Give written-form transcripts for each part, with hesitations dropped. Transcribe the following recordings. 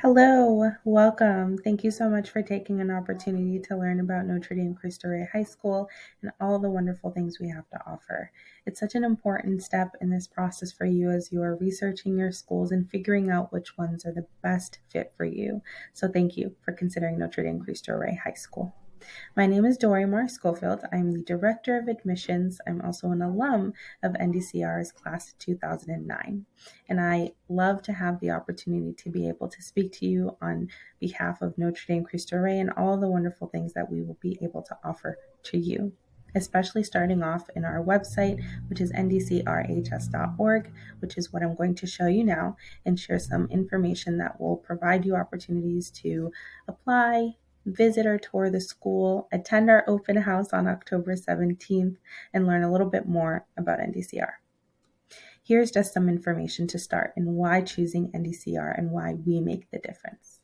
Hello, welcome. Thank you so much for taking an opportunity to learn about Notre Dame Cristo Rey High School and all the wonderful things we have to offer. It's such an important step in this process for you as you are researching your schools and figuring out which ones are the best fit for you. So thank you for considering Notre Dame Cristo Rey High School. My name is Dory Moore Schofield. I'm the Director of Admissions. I'm also an alum of NDCR's class of 2009. And I love to have the opportunity to be able to speak to you on behalf of Notre Dame Cristo Rey and all the wonderful things that we will be able to offer to you, especially starting off in our website, which is ndcrhs.org, which is what I'm going to show you now and share some information that will provide you opportunities to apply, visit or tour the school, attend our open house on October 17th, and learn a little bit more about NDCR. Here's just some information to start and why choosing NDCR and why we make the difference.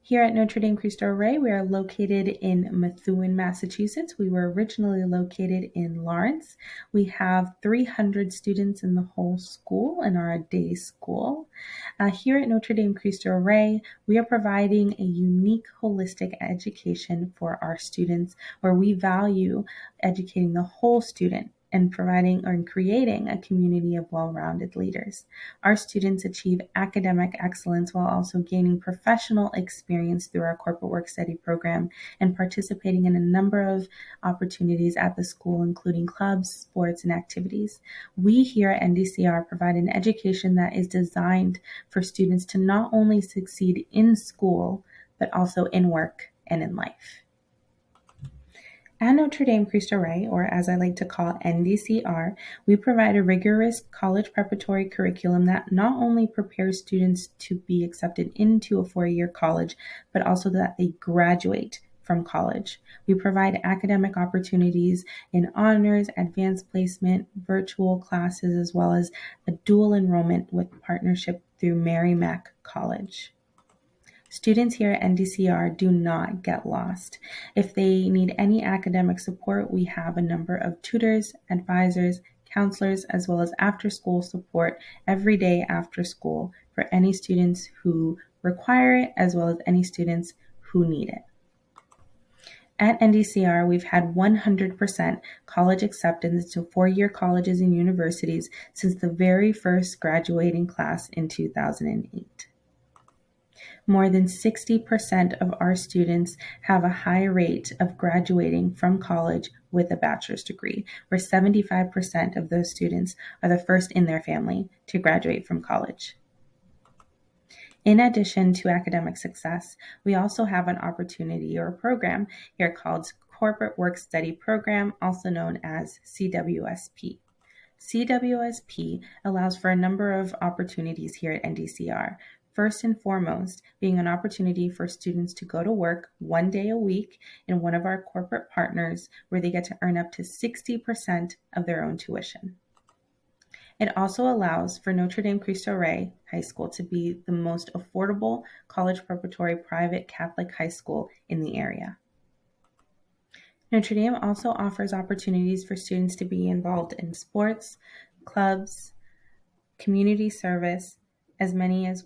Here at Notre Dame Cristo Rey, we are located in Methuen, Massachusetts. We were originally located in Lawrence. We have 300 students in the whole school and are a day school. Here at Notre Dame Cristo Rey, we are providing a unique holistic education for our students where we value educating the whole student and providing or creating a community of well-rounded leaders. Our students achieve academic excellence while also gaining professional experience through our corporate work study program and participating in a number of opportunities at the school, including clubs, sports, and activities. We here at NDCR provide an education that is designed for students to not only succeed in school, but also in work and in life. At Notre Dame Cristo Rey, or as I like to call NDCR, we provide a rigorous college preparatory curriculum that not only prepares students to be accepted into a four-year college, but also that they graduate from college. We provide academic opportunities in honors, advanced placement, virtual classes, as well as a dual enrollment with partnership through Mary Mac College. Students here at NDCR do not get lost. If they need any academic support, we have a number of tutors, advisors, counselors, as well as after-school support every day after school for any students who require it, as well as any students who need it. At NDCR, we've had 100% college acceptance to four-year colleges and universities since the very first graduating class in 2008. More than 60% of our students have a high rate of graduating from college with a bachelor's degree, where 75% of those students are the first in their family to graduate from college. In addition to academic success, we also have an opportunity or a program here called Corporate Work Study Program, also known as CWSP. CWSP allows for a number of opportunities here at NDCR. First and foremost, being an opportunity for students to go to work one day a week in one of our corporate partners where they get to earn up to 60% of their own tuition. It also allows for Notre Dame Cristo Rey High School to be the most affordable college preparatory private Catholic high school in the area. Notre Dame also offers opportunities for students to be involved in sports, clubs, community service, as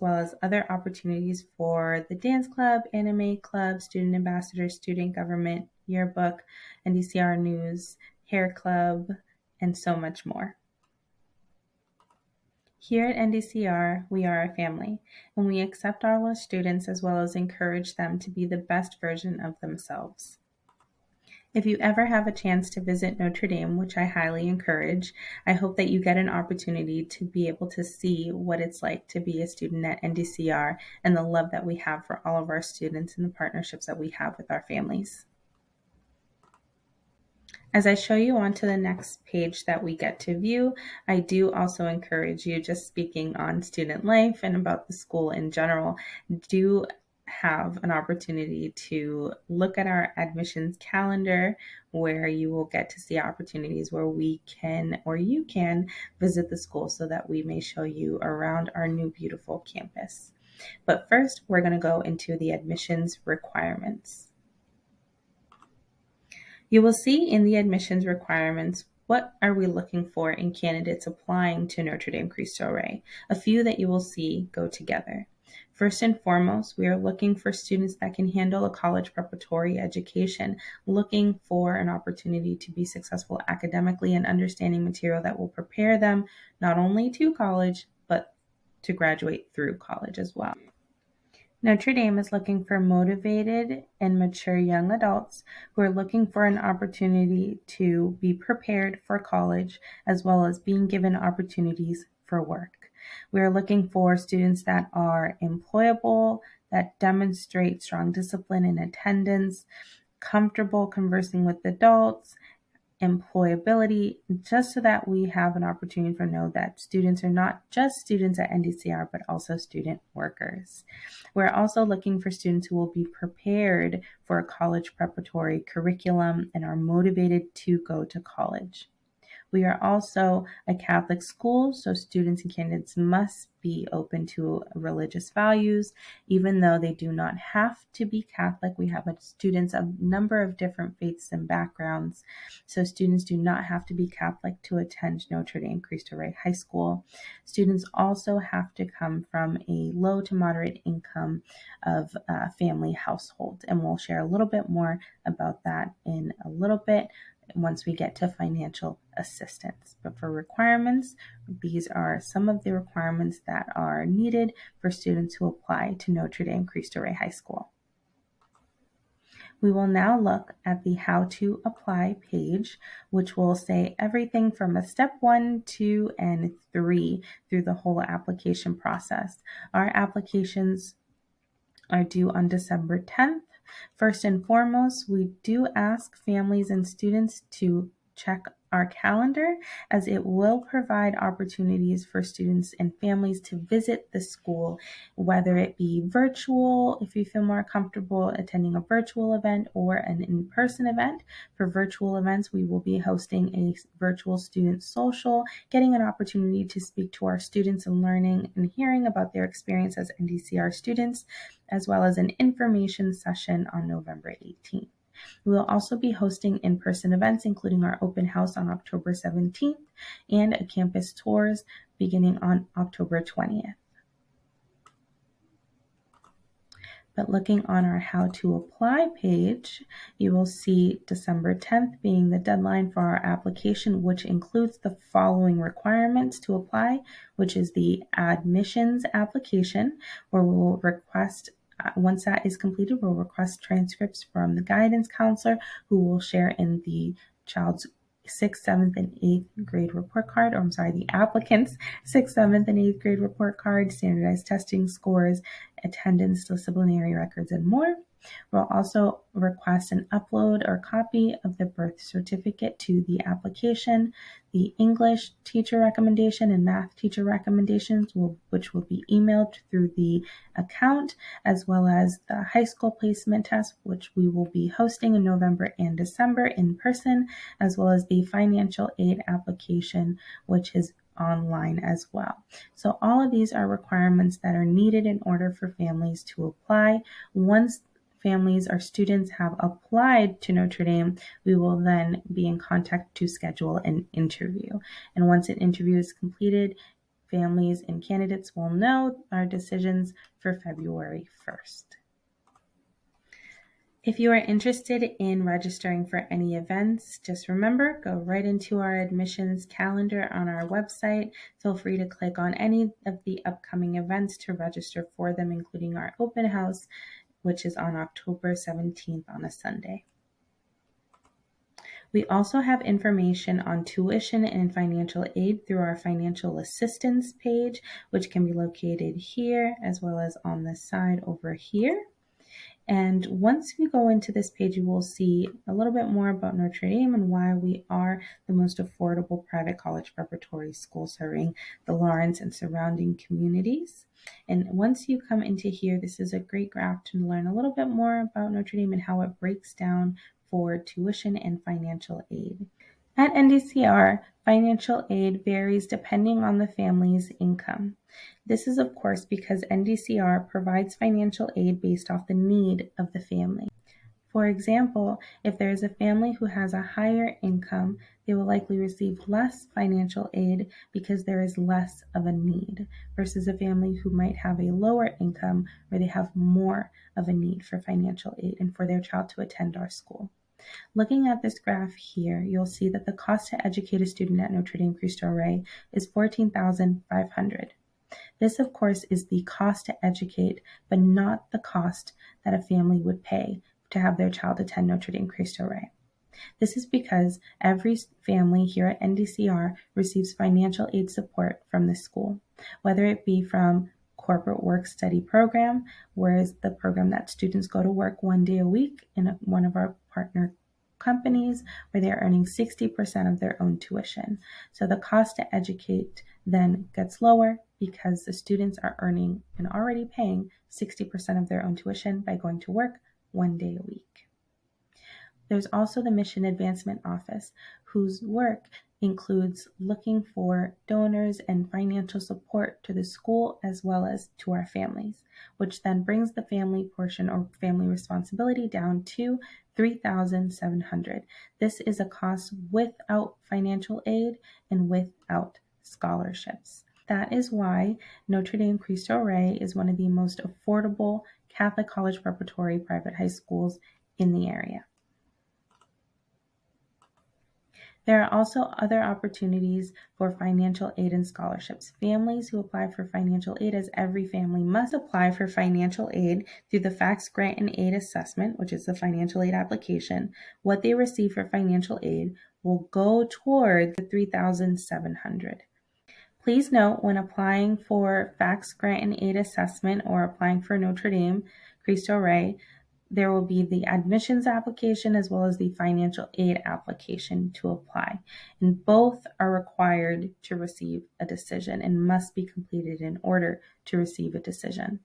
well as other opportunities for the dance club, anime club, student ambassador, student government, yearbook, NDCR news, hair club, and so much more. Here at NDCR, we are a family, and we accept all our students as well as encourage them to be the best version of themselves. If you ever have a chance to visit Notre Dame, which I highly encourage, I hope that you get an opportunity to be able to see what it's like to be a student at NDCR and the love that we have for all of our students and the partnerships that we have with our families. As I show you onto the next page that we get to view, I do also encourage you, just speaking on student life and about the school in general, do have an opportunity to look at our admissions calendar where you will get to see opportunities where we can or you can visit the school so that we may show you around our new beautiful campus. But first, we're going to go into the admissions requirements. You will see in the admissions requirements what are we looking for in candidates applying to Notre Dame Cristo Rey. A few that you will see go together. First and foremost, we are looking for students that can handle a college preparatory education, looking for an opportunity to be successful academically and understanding material that will prepare them not only to college, but to graduate through college as well. Notre Dame is looking for motivated and mature young adults who are looking for an opportunity to be prepared for college as well as being given opportunities for work. We are looking for students that are employable, that demonstrate strong discipline and attendance, comfortable conversing with adults, employability, just so that we have an opportunity to know that students are not just students at NDCR, but also student workers. We're also looking for students who will be prepared for a college preparatory curriculum and are motivated to go to college. We are also a Catholic school, so students and candidates must be open to religious values, even though they do not have to be Catholic. We have students of a number of different faiths and backgrounds, so students do not have to be Catholic to attend Notre Dame Cristo Rey High School. Students also have to come from a low to moderate income of family household, and we'll share a little bit more about that in a little bit once we get to financial assistance. But for requirements, these are some of the requirements that are needed for students who apply to Notre Dame Cristo Rey High School. We will now look at the How to Apply page, which will say everything from a step 1, 2, and 3 through the whole application process. Our applications are due on December 10th. First and foremost, we do ask families and students to check our calendar, as it will provide opportunities for students and families to visit the school, whether it be virtual, if you feel more comfortable attending a virtual event, or an in-person event. For virtual events, we will be hosting a virtual student social, getting an opportunity to speak to our students and learning and hearing about their experience as NDCR students, as well as an information session on November 18th. We will also be hosting in-person events, including our open house on October 17th and a campus tours beginning on October 20th. But looking on our How to Apply page, you will see December 10th being the deadline for our application, which includes the following requirements to apply, which is the admissions application, where we will request once that is completed, we'll request transcripts from the guidance counselor, who will share in the child's 6th, 7th, and 8th grade report card, the applicant's 6th, 7th, and 8th grade report card, standardized testing scores, attendance, disciplinary records, and more. We'll also request an upload or copy of the birth certificate to the application, the English teacher recommendation and math teacher recommendations, which will be emailed through the account, as well as the high school placement test, which we will be hosting in November and December in person, as well as the financial aid application, which is online as well. So all of these are requirements that are needed in order for families to apply. Once families or students have applied to Notre Dame, we will then be in contact to schedule an interview. And once an interview is completed, families and candidates will know our decisions for February 1st. If you are interested in registering for any events, just remember, go right into our admissions calendar on our website. Feel free to click on any of the upcoming events to register for them, including our open house, which is on October 17th on a Sunday. We also have information on tuition and financial aid through our financial assistance page, which can be located here as well as on the side over here. And once we go into this page, you will see a little bit more about Notre Dame and why we are the most affordable private college preparatory school serving the Lawrence and surrounding communities. And once you come into here, this is a great graph to learn a little bit more about Notre Dame and how it breaks down for tuition and financial aid. At NDCR, financial aid varies depending on the family's income. This is, of course, because NDCR provides financial aid based off the need of the family. For example, if there is a family who has a higher income, they will likely receive less financial aid because there is less of a need, versus a family who might have a lower income where they have more of a need for financial aid and for their child to attend our school. Looking at this graph here, you'll see that the cost to educate a student at Notre Dame Cristo Rey is $14,500. This, of course, is the cost to educate, but not the cost that a family would pay to have their child attend Notre Dame Cristo Rey. This is because every family here at NDCR receives financial aid support from the school, whether it be from corporate work study program, whereas the program that students go to work 1 day a week in one of our partner companies where they're earning 60% of their own tuition. So the cost to educate then gets lower because the students are earning and already paying 60% of their own tuition by going to work 1 day a week. There's also the Mission Advancement Office, whose work includes looking for donors and financial support to the school as well as to our families, which then brings the family portion or family responsibility down to $3,700. This is a cost without financial aid and without scholarships. That is why Notre Dame Cristo Rey is one of the most affordable Catholic college preparatory private high schools in the area. There are also other opportunities for financial aid and scholarships. Families who apply for financial aid, as every family must apply for financial aid through the FACTS Grant and Aid Assessment, which is the financial aid application. What they receive for financial aid will go toward the $3,700. Please note when applying for FACTS Grant and Aid Assessment or applying for Notre Dame Cristo Rey, there will be the admissions application as well as the financial aid application to apply. And both are required to receive a decision and must be completed in order to receive a decision.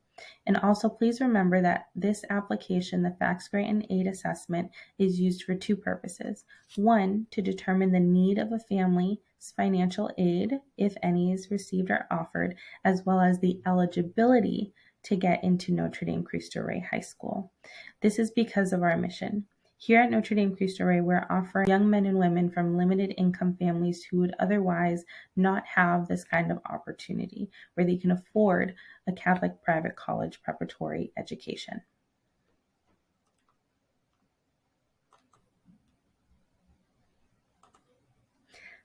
And also please remember that this application, the FACTS Grant and Aid Assessment, is used for two purposes. One, to determine the need of a family's financial aid, if any is received or offered, as well as the eligibility to get into Notre Dame Cristo Rey High School. This is because of our mission. Here at Notre Dame Cristo Rey, we're offering young men and women from limited income families who would otherwise not have this kind of opportunity, where they can afford a Catholic private college preparatory education.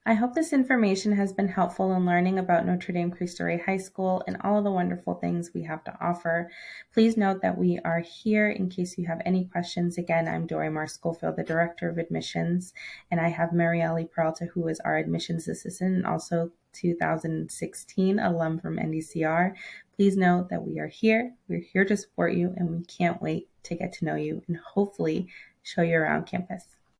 I hope this information has been helpful in learning about Notre Dame Cristo Rey High School and all of the wonderful things we have to offer. Please note that we are here in case you have any questions. Again, I'm Dorimar Schofield, the Director of Admissions, and I have Marielle Peralta, who is our admissions assistant and also 2016 alum from NDCR. Please note that we are here. We're here to support you, and we can't wait to get to know you and hopefully show you around campus.